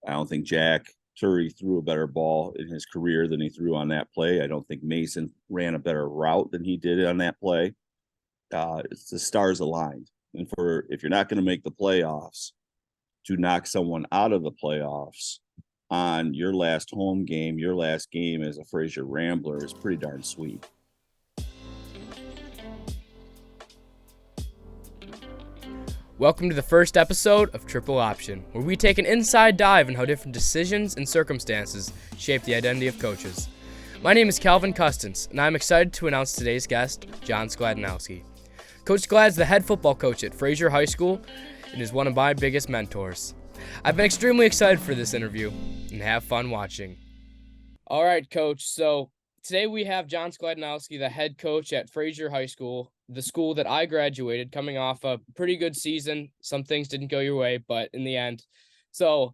I don't think Jack Turry threw a better ball in his career than he threw on that play. I don't think Mason ran a better route than he did on that play. It's the stars aligned. And for if you're not going to make the playoffs, to knock someone out of the playoffs on your last home game, your last game as a Fraser Rambler is pretty darn sweet. Welcome to the first episode of Triple Option, where we take an inside dive in how different decisions and circumstances shape the identity of coaches. My name is Calvin Custance, and I'm excited to announce today's guest, Jon Skaladanowski. Coach Sklad is the head football coach at Fraser High School and is one of my biggest mentors. I've been extremely excited for this interview, and have fun watching. All right, Coach, so today we have Jon Skaladanowski, the head coach at Fraser High School, the school that I graduated, coming off a pretty good season. Some things didn't go your way, but in the end. So,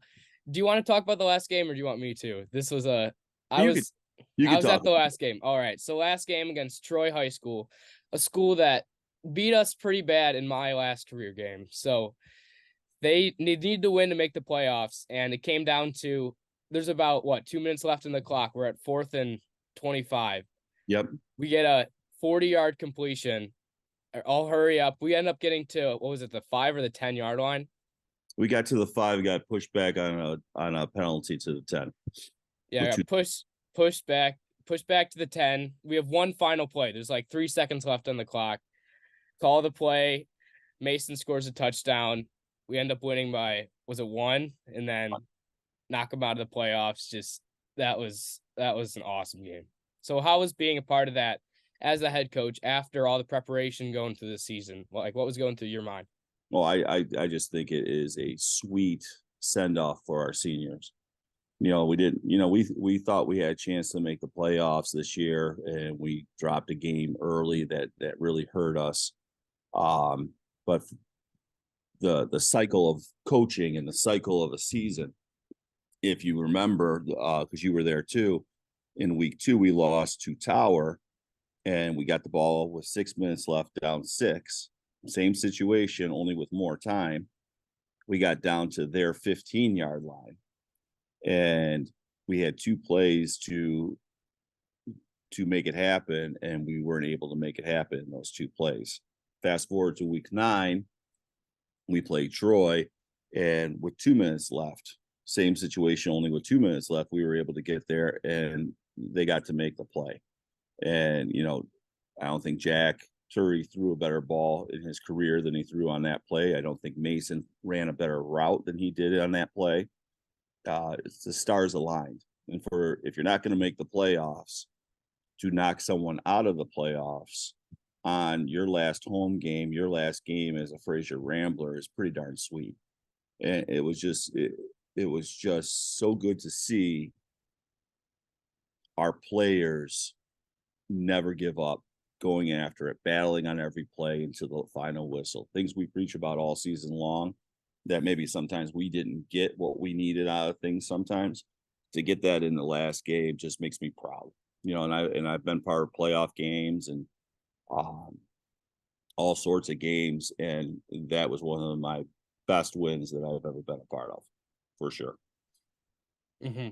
do you want to talk about the last game, or do you want me to? I was at the last game. All right, so last game against Troy High School, a school that beat us pretty bad in my last career game. So, they need to win to make the playoffs, and it came down to there's about 2 minutes left in the clock. We're at 4th and 25. Yep. We get a 40-yard completion. I'll hurry up. We end up getting to, the 5 or the 10-yard line? We got to the 5, got pushed back on a penalty to the 10. Yeah, pushed back to the 10. We have one final play. There's 3 seconds left on the clock. Call the play. Mason scores a touchdown. We end up winning by, 1? And then knock them out of the playoffs. Just that was an awesome game. So how was being a part of that as a head coach after all the preparation going through the season? What was going through your mind? Well, I just think it is a sweet send-off for our seniors. We thought we had a chance to make the playoffs this year, and we dropped a game early that really hurt us. But the cycle of coaching and the cycle of a season, if you remember, because you were there too, in week 2 we lost to Tower, and we got the ball with 6 minutes left, down 6. Same situation, only with more time. We got down to their 15-yard line, and we had 2 plays to make it happen, and we weren't able to make it happen in those 2 plays. Fast forward to week 9, we played Troy, and with 2 minutes left, same situation, only with 2 minutes left, we were able to get there, and they got to make the play. And, I don't think Jack Turry threw a better ball in his career than he threw on that play. I don't think Mason ran a better route than he did on that play. It's the stars aligned. And if you're not going to make the playoffs, to knock someone out of the playoffs on your last home game, your last game as a Fraser Rambler is pretty darn sweet. And it was just so good to see our players never give up, going after it, battling on every play until the final whistle. Things we preach about all season long, that maybe sometimes we didn't get what we needed out of things sometimes. To get that in the last game just makes me proud. And I've been part of playoff games and all sorts of games, and that was one of my best wins that I've ever been a part of, for sure. Mm-hmm.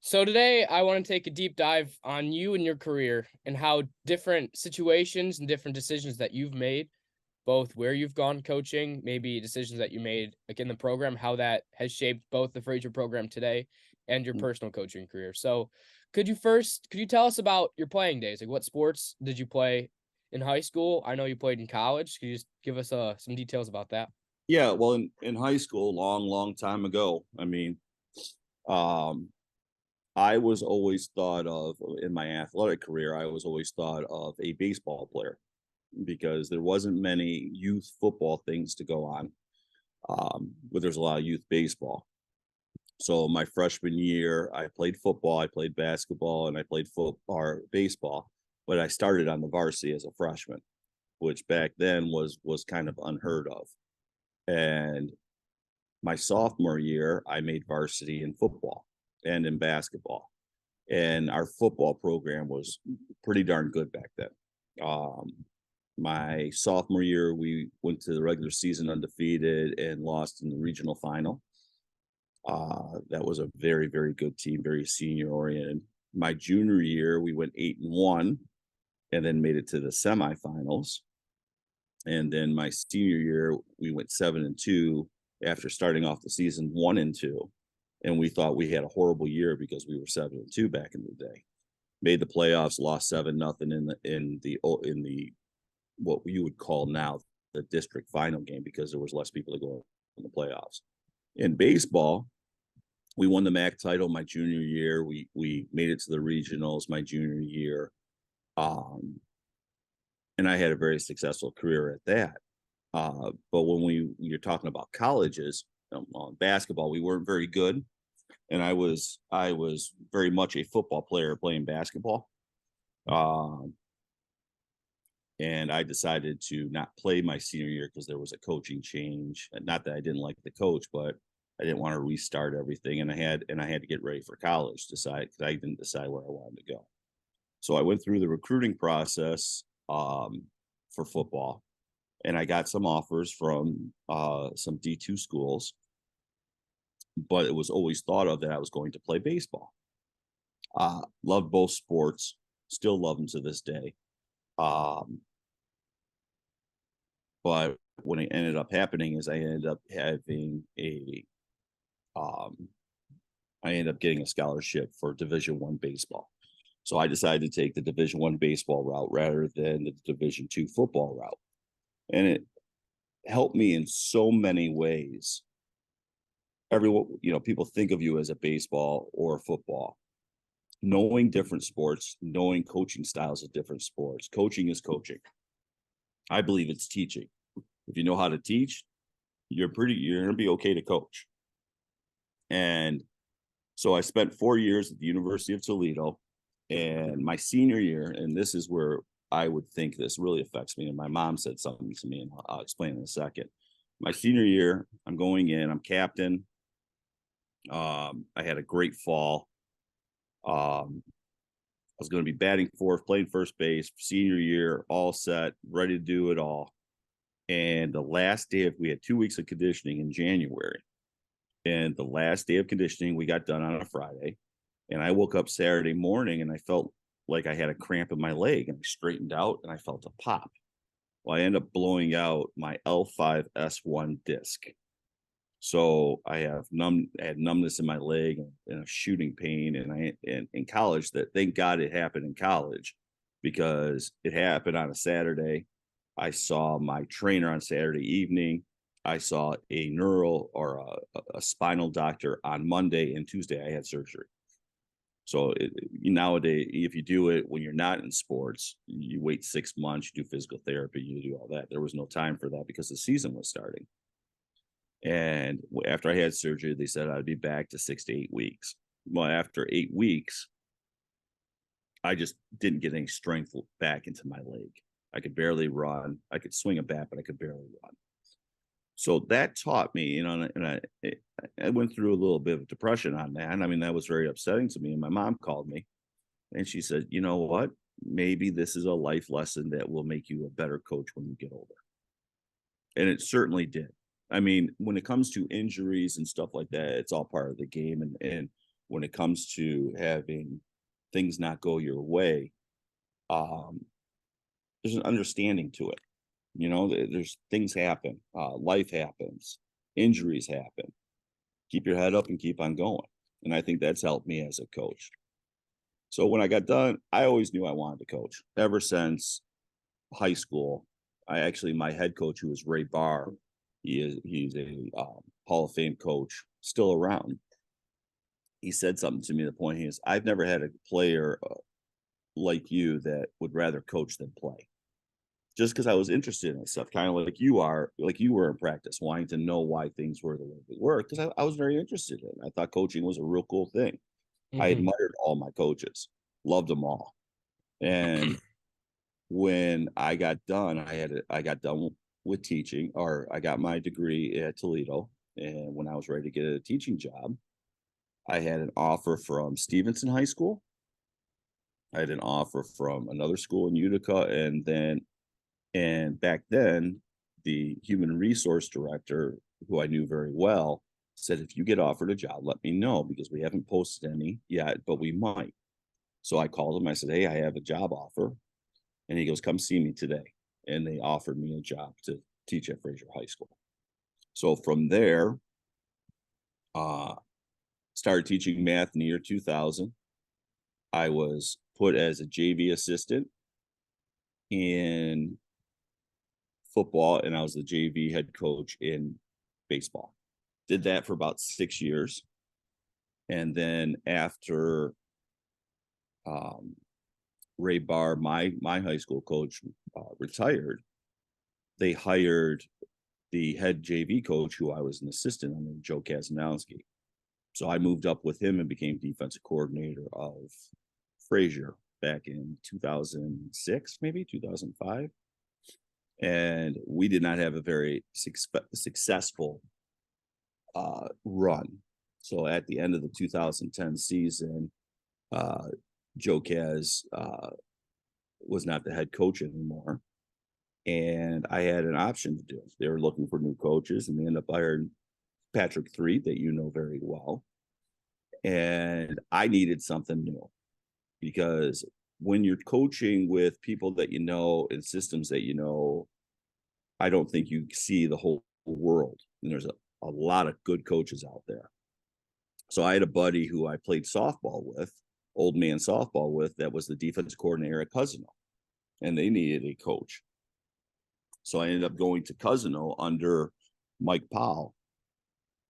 So today I want to take a deep dive on you and your career and how different situations and different decisions that you've made, both where you've gone coaching, maybe decisions that you made in the program, how that has shaped both the Fraser program today and your personal coaching career. So could you tell us about your playing days? What sports did you play in high school? I know you played in college. Could you just give us some details about that? Yeah, well, in high school, long time ago, I was always thought of, in my athletic career, I was always thought of a baseball player, because there wasn't many youth football things to go on, but there's a lot of youth baseball. So my freshman year, I played football, I played basketball, and I played baseball, but I started on the varsity as a freshman, which back then was kind of unheard of. And my sophomore year, I made varsity in football and in basketball. And our football program was pretty darn good back then. My sophomore year, we went to the regular season undefeated and lost in the regional final. That was a very, very good team, very senior oriented. My junior year, we went 8-1 and then made it to the semifinals. And then my senior year, we went 7-2 after starting off the season 1-2. And we thought we had a horrible year because we were 7-2 back in the day. Made the playoffs, lost 7-0 in the what you would call now the district final game because there was less people to go in the playoffs. In baseball, we won the MAC title my junior year. We made it to the regionals my junior year. And I had a very successful career at that. But when you're talking about colleges, basketball, we weren't very good. And I was very much a football player playing basketball. And I decided to not play my senior year because there was a coaching change. Not that I didn't like the coach, but I didn't want to restart everything. And I had to get ready for college, because I didn't decide where I wanted to go. So I went through the recruiting process for football, and I got some offers from some D2 schools, but it was always thought of that I was going to play baseball. Loved both sports, still love them to this day. But what ended up happening is I ended up getting a scholarship for Division I baseball. So I decided to take the Division I baseball route rather than the Division II football route. And it helped me in so many ways. Everyone, people think of you as a baseball or football. Knowing different sports, knowing coaching styles of different sports. Coaching is coaching. I believe it's teaching. If you know how to teach, you're going to be okay to coach. And so I spent 4 years at the University of Toledo, and my senior year, and this is where I would think this really affects me. And my mom said something to me, and I'll explain in a second. My senior year, I'm going in, I'm captain. I had a great fall. I was going to be batting fourth, playing first base, senior year, all set, ready to do it all. And the last day we had 2 weeks of conditioning in January. And the last day of conditioning, we got done on a Friday. And I woke up Saturday morning and I felt like I had a cramp in my leg, and I straightened out and I felt a pop. Well, I ended up blowing out my L5S1 disc. So I had numbness in my leg and a shooting pain. And in college, that thank God it happened in college, because it happened on a Saturday. I saw my trainer on Saturday evening. I saw a neuro or a spinal doctor on Monday, and Tuesday I had surgery. So nowadays, if you do it when you're not in sports, you wait 6 months, you do physical therapy, you do all that. There was no time for that because the season was starting. And after I had surgery, they said I'd be back to 6 to 8 weeks. Well, after 8 weeks, I just didn't get any strength back into my leg. I could barely run. I could swing a bat, but I could barely run. So that taught me, and I went through a little bit of depression on that. I mean, that was very upsetting to me. And my mom called me and she said, you know what? Maybe this is a life lesson that will make you a better coach when you get older. And it certainly did. I mean, when it comes to injuries and stuff like that, it's all part of the game. And when it comes to having things not go your way, there's an understanding to it. There's things happen, life happens, injuries happen. Keep your head up and keep on going. And I think that's helped me as a coach. So when I got done, I always knew I wanted to coach. Ever since high school, my head coach, who was Ray Barr, he's a Hall of Fame coach, still around. He said something to me. The point is, I've never had a player like you that would rather coach than play. Just because I was interested in stuff, kind of like you were in practice, wanting to know why things were the way they were, because I was very interested in it. I thought coaching was a real cool thing. Mm-hmm. I admired all my coaches, loved them all. And when I got done, I got done with teaching, or I got my degree at Toledo. And when I was ready to get a teaching job, I had an offer from Stevenson High School. I had an offer from another school in Utica, and back then, the human resource director, who I knew very well, Said, if you get offered a job, let me know, because we haven't posted any yet, but we might. So I called him. I said, hey, I have a job offer. And he goes, come see me today. And they offered me a job to teach at Fraser High School. So from there, started teaching math in the year 2000. I was put as a JV assistant in football, and I was the JV head coach in baseball. Did that for about 6 years. And then after Ray Barr, my high school coach, retired, they hired the head JV coach, who I was an assistant under, Jon Skaladanowski. So I moved up with him and became defensive coordinator of Fraser back in 2006, maybe 2005. And we did not have a very successful run. So at the end of the 2010 season, Joe Kaz was not the head coach anymore. And I had an option to do it. They were looking for new coaches, and they ended up hiring Patrick Three, that you know very well. And I needed something new, because when you're coaching with people that you know and systems that you know, I don't think you see the whole world. And there's a lot of good coaches out there. So I had a buddy who I played softball with, old man softball with, that was the defensive coordinator at Cousino, and they needed a coach. So I ended up going to Cousino under Mike Powell,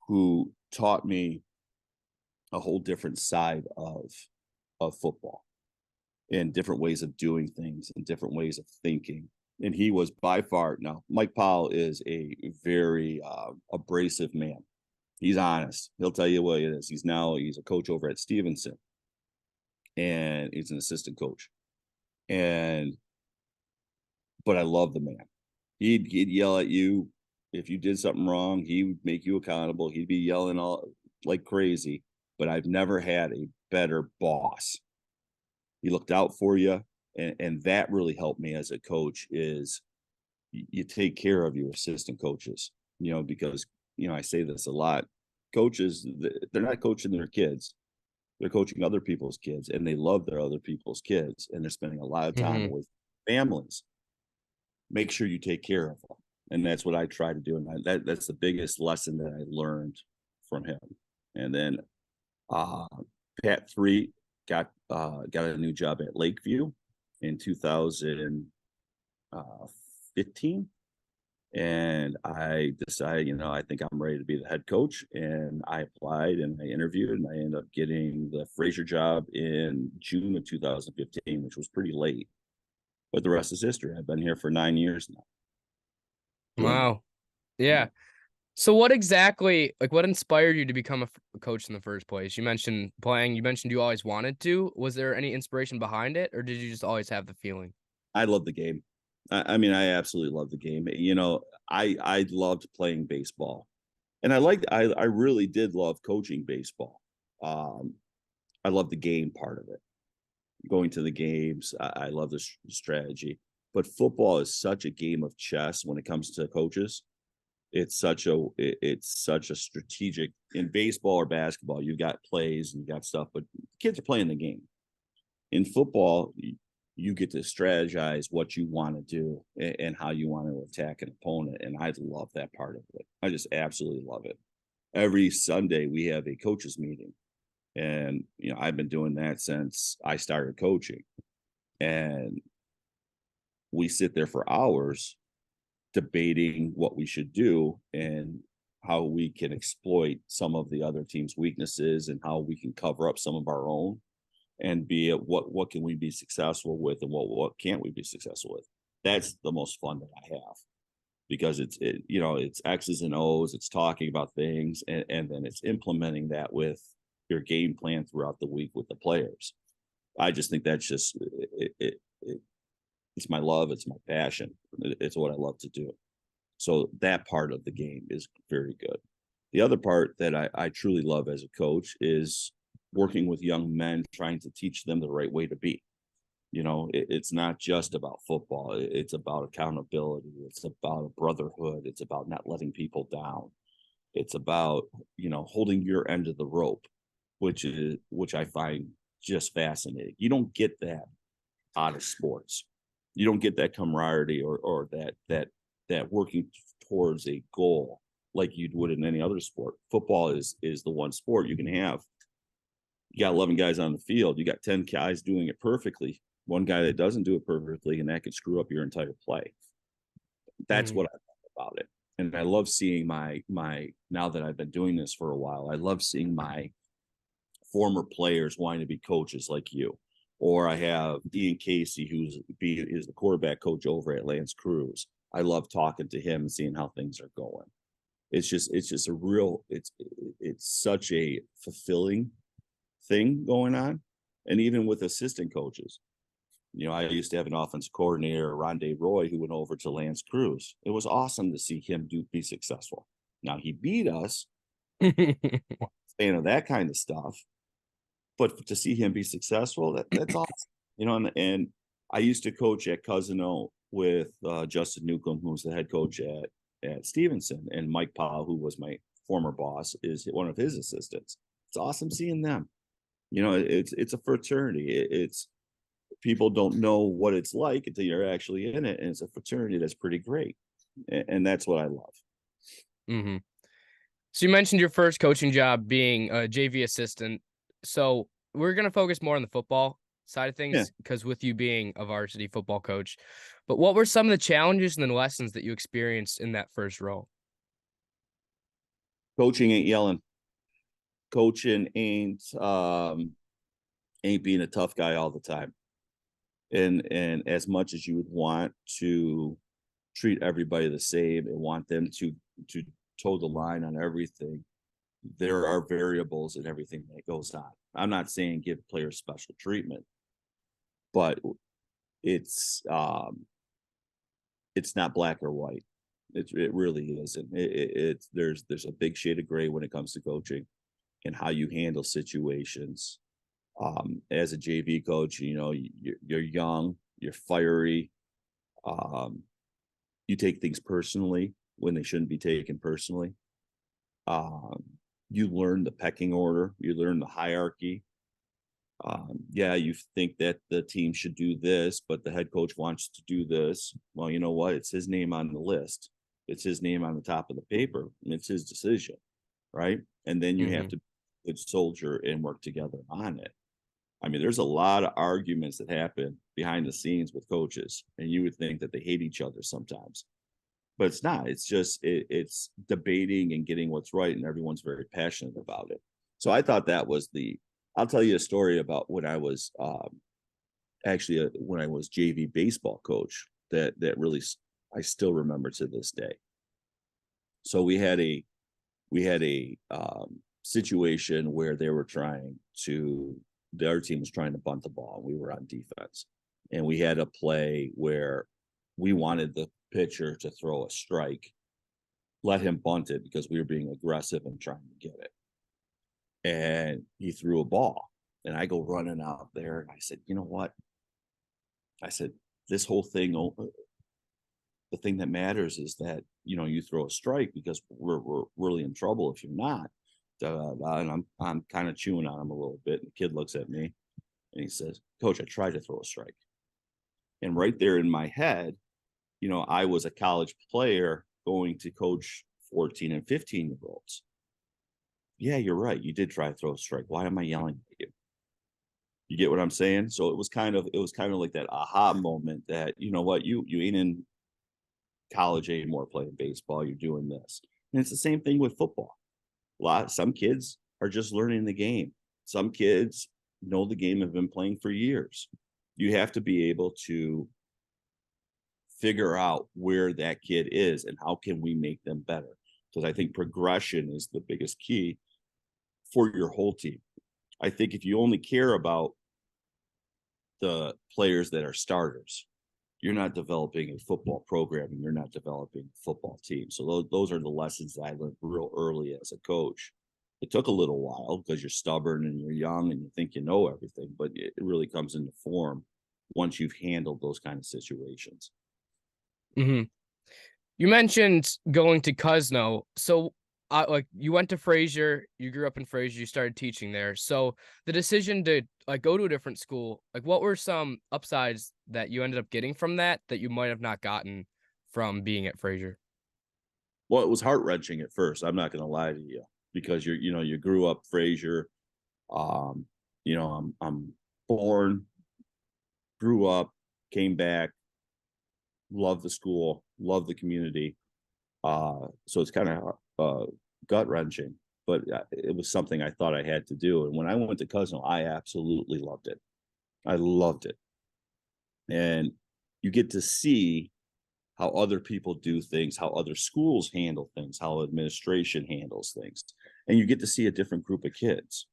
who taught me a whole different side of football, and different ways of doing things and different ways of thinking. And he was by far, now Mike Powell is a very abrasive man. He's honest. He'll tell you what it is. He's a coach over at Stevenson, and he's an assistant coach. But I love the man. He'd yell at you if you did something wrong. He would make you accountable. He'd be yelling all like crazy. But I've never had a better boss. He looked out for you, and that really helped me as a coach. Is you take care of your assistant coaches, because I say this a lot. Coaches, they're not coaching their kids; they're coaching other people's kids, and they love their other people's kids, and they're spending a lot of time with families. Make sure you take care of them, and that's what I try to do. And that's the biggest lesson that I learned from him. And then Pat Three got a new job at Lakeview in 2015, and I decided, I think I'm ready to be the head coach. And I applied and I interviewed, and I ended up getting the Fraser job in June of 2015, which was pretty late. But the rest is history. I've been here for 9 years now. Wow. Yeah. So what inspired you to become a coach in the first place? You mentioned playing. You mentioned you always wanted to. Was there any inspiration behind it, or did you just always have the feeling? I love the game. I mean, I absolutely love the game. I loved playing baseball, and I really did love coaching baseball. I love the game part of it. Going to the games, I love the strategy. But football is such a game of chess when it comes to coaches. It's such a strategic. In baseball or basketball, you got plays and you got stuff, but kids are playing the game. In football, you get to strategize what you want to do and how you want to attack an opponent. And I love that part of it. I just absolutely love it. Every Sunday we have a coaches meeting, and I've been doing that since I started coaching, and we sit there for hours debating what we should do and how we can exploit some of the other team's weaknesses and how we can cover up some of our own, and be at what can we be successful with, and what can't we be successful with. That's the most fun that I have, because it's X's and O's. It's talking about things, and then it's implementing that with your game plan throughout the week with the players. I just think that's just it's my love. It's my passion. It's what I love to do. So that part of the game is very good. The other part that I truly love as a coach is working with young men, trying to teach them the right way to be. It's not just about football. It's about accountability. It's about a brotherhood. It's about not letting people down. It's about, holding your end of the rope, which I find just fascinating. You don't get that out of sports. You don't get that camaraderie or that working towards a goal like you would in any other sport. Football is the one sport you can have. You got 11 guys on the field. You got 10 guys doing it perfectly. One guy that doesn't do it perfectly, and that could screw up your entire play. That's what I love about it. And I love seeing my now that I've been doing this for a while, I love seeing my former players wanting to be coaches like you. Or I have Ian Casey, who's is the quarterback coach over at Lance Cruz. I love talking to him and seeing how things are going. It's just a real, it's such a fulfilling thing going on. And even with assistant coaches, I used to have an offensive coordinator, Rondé Roy, who went over to Lance Cruz. It was awesome to see him be successful. Now he beat us, fan of that kind of stuff, but to see him be successful, that's awesome. And I used to coach at Cousino with Justin Newcomb, who's the head coach at Stevenson, and Mike Powell, who was my former boss, is one of his assistants. It's awesome seeing them. It's a fraternity. It's people don't know what it's like until you're actually in it, and it's a fraternity that's pretty great, and that's what I love. Mm-hmm. So you mentioned your first coaching job being a JV assistant. So we're going to focus more on the football side of things because with you being a varsity football coach, but what were some of the challenges and the lessons that you experienced in that first role? Coaching ain't yelling. Coaching ain't being a tough guy all the time. And as much as you would want to treat everybody the same and want them to toe the line on everything, there are variables in everything that goes on. I'm not saying give players special treatment, but it's not black or white. It really isn't. There's a big shade of gray when it comes to coaching and how you handle situations. As a JV coach, you're young, you're fiery. You take things personally when they shouldn't be taken personally. You learn the pecking order, you learn the hierarchy. You think that the team should do this, but the head coach wants to do this. Well, you know what? It's his name on the list. It's his name on the top of the paper, and it's his decision, right? And then you have to be a good soldier and work together on it. I mean, there's a lot of arguments that happen behind the scenes with coaches, and you would think that they hate each other sometimes, but it's not. It's just it's debating and getting what's right, and everyone's very passionate about it. So I thought that was I'll tell you a story about when I was when I was JV baseball coach that really I still remember to this day. So we had a situation where they were the other team was trying to bunt the ball, and we were on defense, and we had a play where we wanted the pitcher to throw a strike, let him bunt it because we were being aggressive and trying to get it. And he threw a ball, and I go running out there, and I said, you know what? I said, this whole thing, the thing that matters is that, you throw a strike because we're really in trouble if you're not. And I'm kind of chewing on him a little bit. And the kid looks at me and he says, Coach, I tried to throw a strike. And right there in my head, I was a college player going to coach 14 and 15-year-olds. Yeah, you're right. You did try to throw a strike. Why am I yelling at you? You get what I'm saying? So it was kind of like that aha moment that, you know what, you ain't in college anymore playing baseball. You're doing this. And it's the same thing with football. Some kids are just learning the game. Some kids know the game, have been playing for years. You have to be able to figure out where that kid is and how can we make them better. Because I think progression is the biggest key for your whole team. I think if you only care about the players that are starters, you're not developing a football program and you're not developing a football team. So those are the lessons that I learned real early as a coach. It took a little while because you're stubborn and you're young and you think you know everything, but it really comes into form once you've handled those kind of situations. Mm-hmm. You mentioned going to Cousino. So like you went to Fraser, you grew up in Fraser, you started teaching there. So the decision to like go to a different school, like what were some upsides that you ended up getting from that you might have not gotten from being at Fraser? Well, it was heart wrenching at first. I'm not going to lie to you because you grew up Fraser. Um, I'm born, grew up, came back, loved the school, loved the community. So it's kind of gut wrenching, but it was something I thought I had to do. And when I went to Cousino, I absolutely loved it. I loved it. And you get to see how other people do things, how other schools handle things, how administration handles things. And you get to see a different group of kids.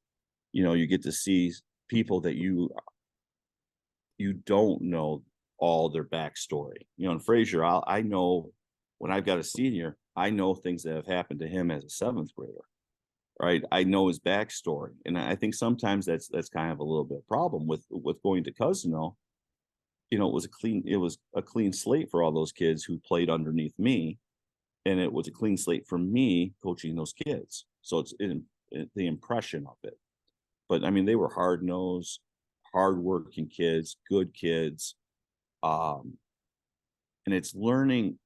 You get to see people that you don't know all their backstory. In Fraser, I know when I've got a senior, I know things that have happened to him as a seventh grader, right? I know his backstory, and I think sometimes that's kind of a little bit of problem with going to Cousino. It was a clean slate for all those kids who played underneath me, and it was a clean slate for me coaching those kids. So it's the impression of it. But I mean, they were hard nosed, hardworking kids, good kids. And it's learning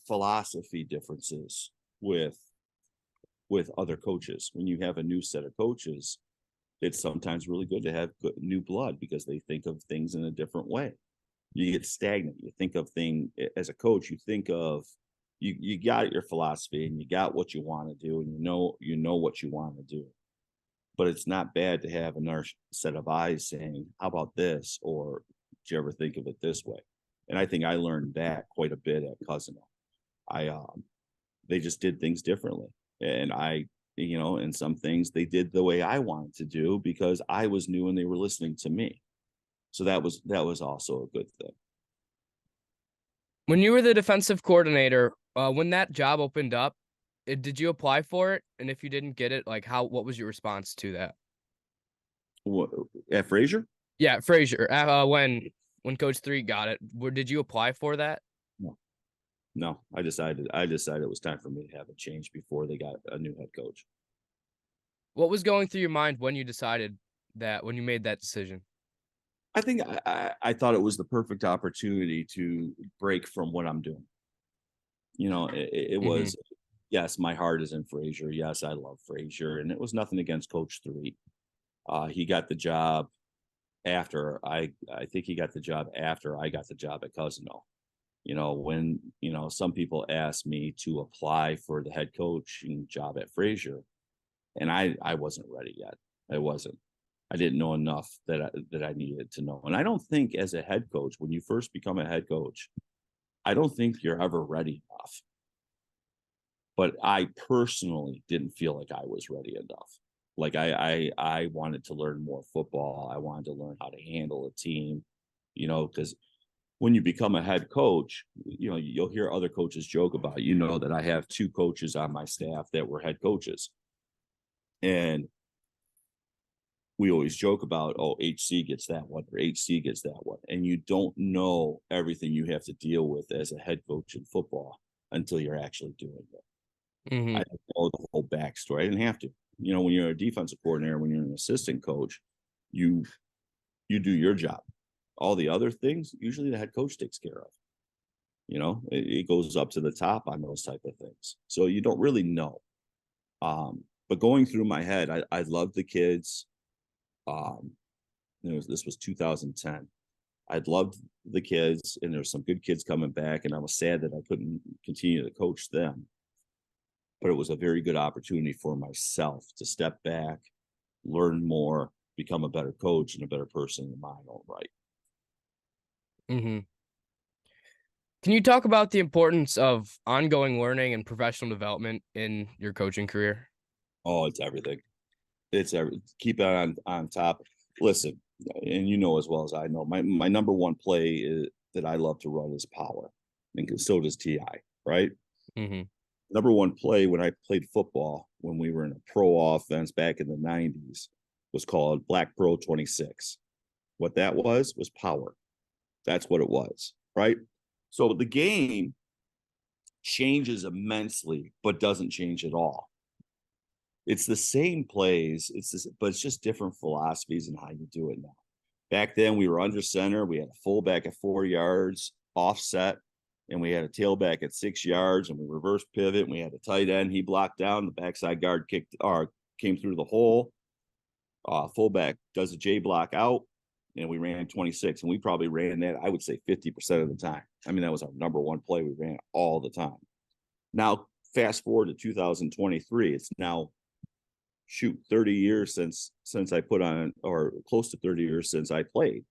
philosophy differences with other coaches. When you have a new set of coaches, it's sometimes really good to have new blood because they think of things in a different way. You get stagnant. You think of things as a coach, you think of you got your philosophy and you got what you want to do, and you know what you want to do. But it's not bad to have another set of eyes saying, how about this? Or did you ever think of it this way? And I think I learned that quite a bit at Cousino. They just did things differently. And and some things they did the way I wanted to do because I was new and they were listening to me. So that was also a good thing. When you were the defensive coordinator, when that job opened up, did you apply for it? And if you didn't get it, like what was your response to that? What, at Fraser? Yeah, Fraser. When Coach 3 got it, did you apply for that? No. I decided it was time for me to have a change before they got a new head coach. What was going through your mind when you made that decision? I think I thought it was the perfect opportunity to break from what I'm doing. It was, yes, my heart is in Fraser. Yes, I love Fraser. And it was nothing against Coach 3. He got the job after I think he got the job after I got the job at Cousino. When, some people asked me to apply for the head coaching job at Fraser, and I wasn't ready yet. I wasn't. I didn't know enough that I needed to know. And I don't think as a head coach, when you first become a head coach, I don't think you're ever ready enough. But I personally didn't feel like I was ready enough. Like I wanted to learn more football. I wanted to learn how to handle a team, because when you become a head coach, you'll hear other coaches joke about, that I have 2 coaches on my staff that were head coaches. And we always joke about, oh, HC gets that one or HC gets that one. And you don't know everything you have to deal with as a head coach in football until you're actually doing it. Mm-hmm. I didn't know the whole backstory. I didn't have to. When you're a defensive coordinator, when you're an assistant coach, you do your job. All the other things, usually the head coach takes care of. It goes up to the top on those type of things. So you don't really know. But going through my head, I loved the kids. This was 2010. I'd loved the kids, and there's some good kids coming back, and I was sad that I couldn't continue to coach them. But it was a very good opportunity for myself to step back, learn more, become a better coach and a better person in my own right. Mm-hmm. Can you talk about the importance of ongoing learning and professional development in your coaching career? Oh, it's everything. It's keep it on top. Listen, and as well as I know, my number one play that I love to run is power, and so does TI, right? Mm-hmm. Number one play when I played football, when we were in a pro offense back in the 90s, was called Black Pro 26. What that was power. That's what it was, right? So the game changes immensely, but doesn't change at all. It's the same plays, but it's just different philosophies and how you do it now. Back then, we were under center. We had a fullback at 4 yards offset, and we had a tailback at 6 yards, and we reverse pivot. And we had a tight end. He blocked down. The backside guard came through the hole. Fullback does a J block out, and we ran 26. And we probably ran that, I would say, 50% of the time. I mean, that was our number one play. We ran all the time. Now, fast forward to 2023. It's now 30 years since I put on, or close to 30 years since I played.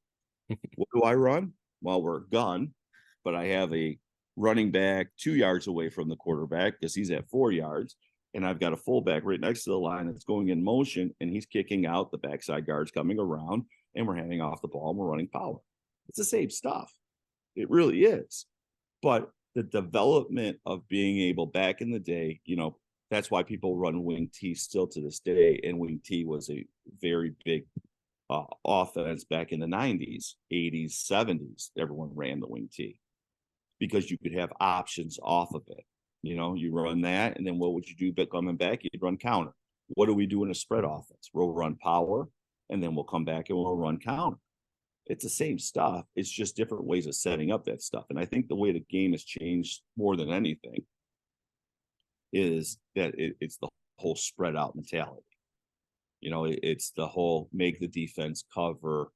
What do I run? Well, we're a gun, but I have a running back 2 yards away from the quarterback because he's at 4 yards, and I've got a fullback right next to the line that's going in motion, and he's kicking out, the backside guard's coming around, and we're handing off the ball, and we're running power. It's the same stuff. It really is. But the development of being able, back in the day, that's why people run wing T still to this day. And wing T was a very big offense back in the 90s, 80s, 70s. Everyone ran the wing T because you could have options off of it. You run that, and then what would you do? But coming back, you'd run counter. What do we do in a spread offense? We'll run power, and then we'll come back and we'll run counter. It's the same stuff. It's just different ways of setting up that stuff. And I think the way the game has changed more than anything is that it's the whole spread out mentality. It's the whole make the defense cover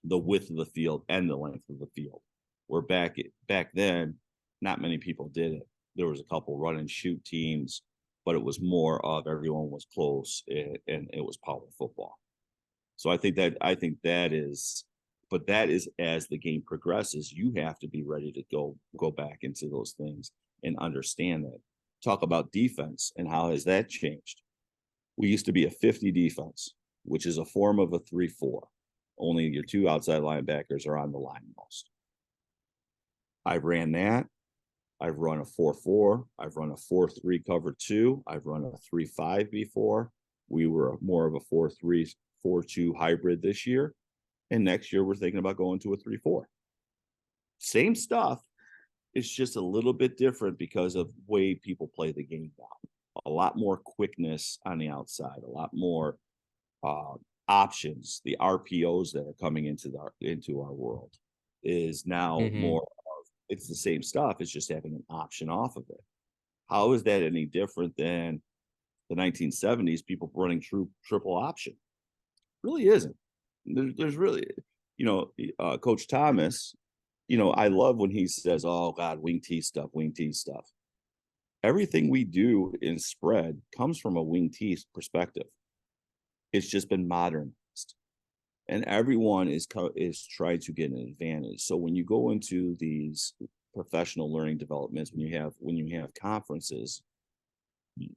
the width of the field and the length of the field. Where back then, not many people did it. There was a couple run and shoot teams, but it was more of everyone was close, and it was power football. So I think that is, but that is, as the game progresses, you have to be ready to go back into those things and understand that. Talk about defense and how has that changed. We used to be a 50 defense, which is a form of a 3-4. Only your two outside linebackers are on the line most. I've ran that. I've run a 4-4. I've run a 4-3 cover 2. I've run a 3-5 before. We were more of a 4-3, 4-2 hybrid this year. And next year, we're thinking about going to a 3-4. Same stuff. It's just a little bit different because of the way people play the game now. A lot more quickness on the outside, a lot more options. The RPOs that are coming into our world is now more of, it's the same stuff. It's just having an option off of it. How is that any different than the 1970s, people running triple option? Really isn't. There's really, Coach Thomas, I love when he says, oh God, wing T stuff. Everything we do in spread comes from a wing T perspective. It's just been modernized, and everyone is trying to get an advantage. So when you go into these professional learning developments, when you have conferences,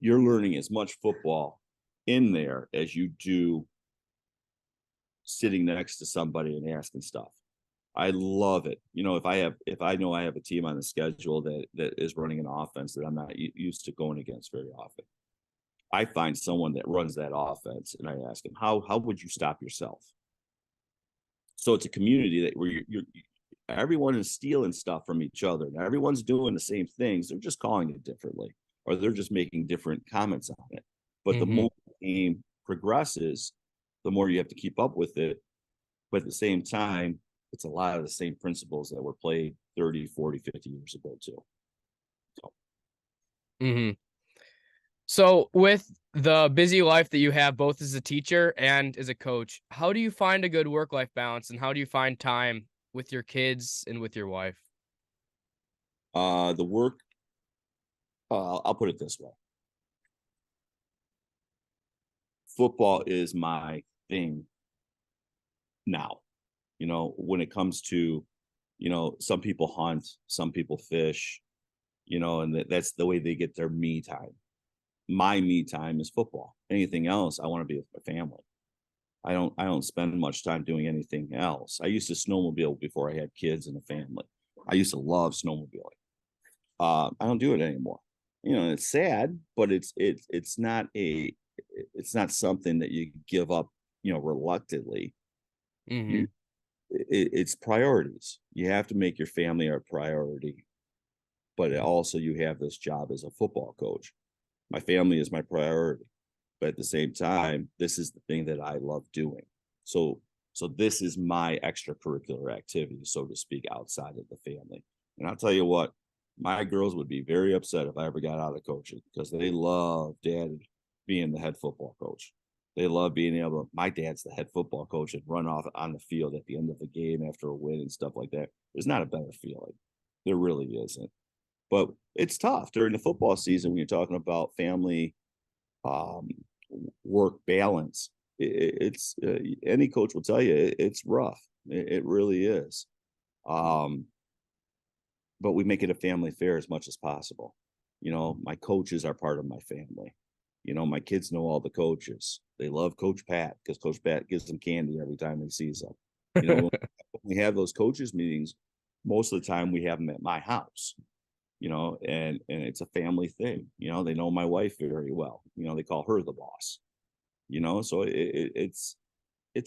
you're learning as much football in there as you do sitting next to somebody and asking stuff. I love it. If I know I have a team on the schedule that is running an offense that I'm not used to going against very often, I find someone that runs that offense and I ask them, how would you stop yourself? So it's a community that where everyone is stealing stuff from each other. Now everyone's doing the same things. They're just calling it differently, or they're just making different comments on it. But the more the game progresses, the more you have to keep up with it. But at the same time, it's a lot of the same principles that were played 30, 40, 50 years ago too. So with the busy life that you have, both as a teacher and as a coach, how do you find a good work-life balance, and how do you find time with your kids and with your wife? The work, I'll put it this way. Football is my thing now. When it comes to, some people hunt, some people fish, and that's the way they get their me time. My me time is football. Anything else, I want to be with my family. I don't spend much time doing anything else. I used to snowmobile before I had kids and a family. I used to love snowmobiling. I don't do it anymore. It's sad, but it's not something that you give up, reluctantly. It's priorities. You have to make your family a priority. but also you have this job as a football coach. My family is my priority, but at the same time, this is the thing that I love doing. So this is my extracurricular activity, so to speak, outside of the family. And I'll tell you what, my girls would be very upset if I ever got out of coaching, because they love dad being the head football coach. They love being able to, my dad's the head football coach, and run off on the field at the end of the game after a win and stuff like that. There's not a better feeling. There really isn't. But it's tough during the football season when you're talking about family um, work balance. It's any coach will tell you it's rough. It really is. But we make it a family affair as much as possible. My coaches are part of my family. My kids know all the coaches. They love Coach Pat because Coach Pat gives them candy every time he sees them. When we have those coaches meetings, most of the time we have them at my house. And it's a family thing. They know my wife very well. They call her the boss. So it's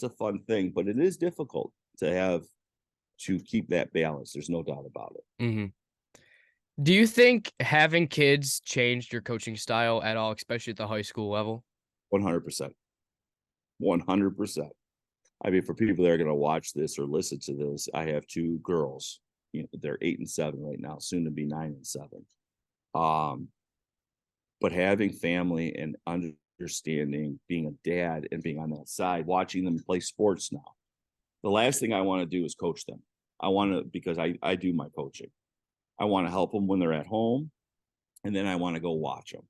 a fun thing, but it is difficult to keep that balance. There's no doubt about it. Mm-hmm. Do you think having kids changed your coaching style at all, especially at the high school level? 100%. 100%. I mean, for people that are going to watch this or listen to this, I have two girls. They're 8 and 7 right now, soon to be 9 and 7. But having family and understanding, being a dad and being on that side, watching them play sports now. The last thing I want to do is coach them. Because I do my coaching. I want to help them when they're at home, and then I want to go watch them.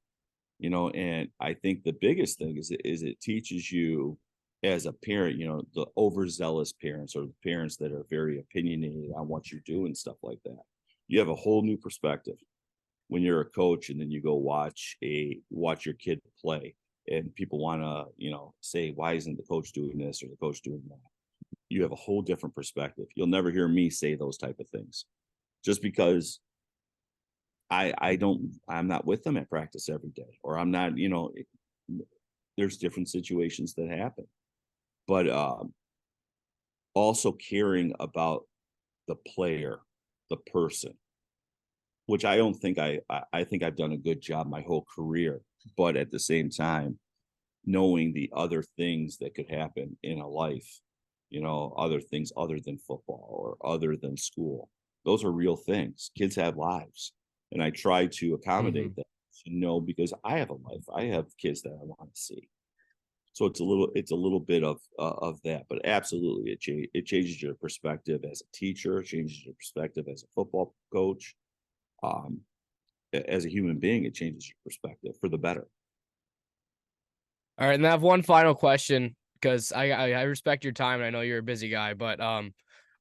And I think the biggest thing is it teaches you as a parent, the overzealous parents, or the parents that are very opinionated on what you do and stuff like that. You have a whole new perspective when you're a coach, and then you go watch your kid play, and people want to, say, why isn't the coach doing this or the coach doing that? You have a whole different perspective. You'll never hear me say those type of things, just because I'm not with them at practice every day, or I'm not, there's different situations that happen. But also caring about the player, the person, which I don't think I think I've done a good job my whole career. But at the same time, knowing the other things that could happen in a life, other things other than football or other than school. Those are real things. Kids have lives. And I try to accommodate that, because I have a life. I have kids that I want to see. So it's a little bit of that, but absolutely it changes your perspective as a teacher, it changes your perspective as a football coach. As a human being, it changes your perspective for the better. All right, and I have one final question, because I respect your time and I know you're a busy guy, but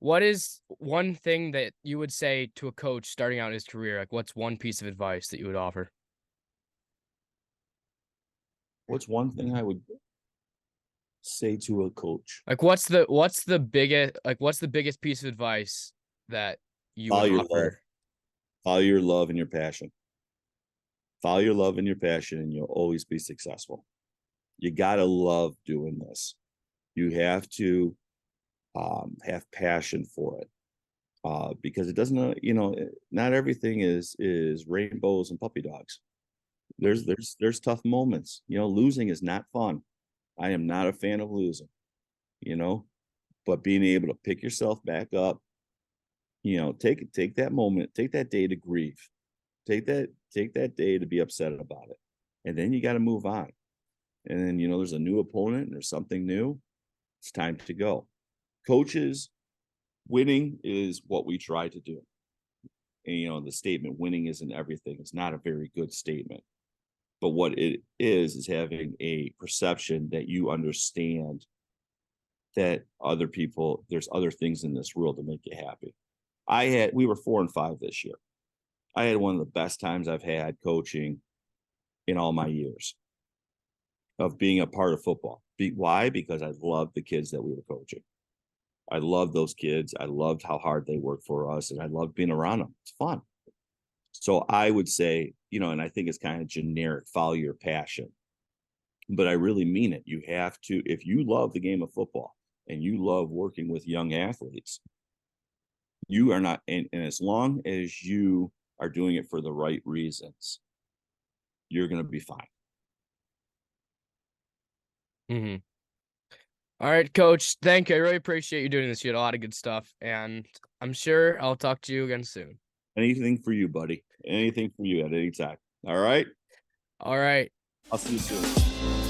what is one thing that you would say to a coach starting out in his career? Like, what's one piece of advice that you would offer? What's one thing I would say to a coach? Like, what's the biggest piece of advice that you would offer? Follow your love and your passion. Follow your love and your passion, and you'll always be successful. You got to love doing this. You have to have passion for it, because it doesn't, not everything is rainbows and puppy dogs. There's tough moments. Losing is not fun. I am not a fan of losing, but being able to pick yourself back up, take that moment, take that day to grieve, take that day to be upset about it, and then you got to move on. And then, there's a new opponent and there's something new. It's time to go. Coaches, winning is what we try to do. And, the statement winning isn't everything. It's not a very good statement. But what it is having a perception that you understand that other people, there's other things in this world to make you happy. We were 4 and 5 this year. I had one of the best times I've had coaching in all my years of being a part of football. Why? Because I loved the kids that we were coaching. I loved those kids. I loved how hard they worked for us, and I loved being around them. It's fun. So I would say, and I think it's kind of generic, follow your passion. But I really mean it. You have to, if you love the game of football and you love working with young athletes, you are not, and as long as you are doing it for the right reasons, you're going to be fine. Mm-hmm. All right, Coach. Thank you. I really appreciate you doing this. You had a lot of good stuff, and I'm sure I'll talk to you again soon. Anything for you, buddy. Anything for you at any time. All right. All right. I'll see you soon.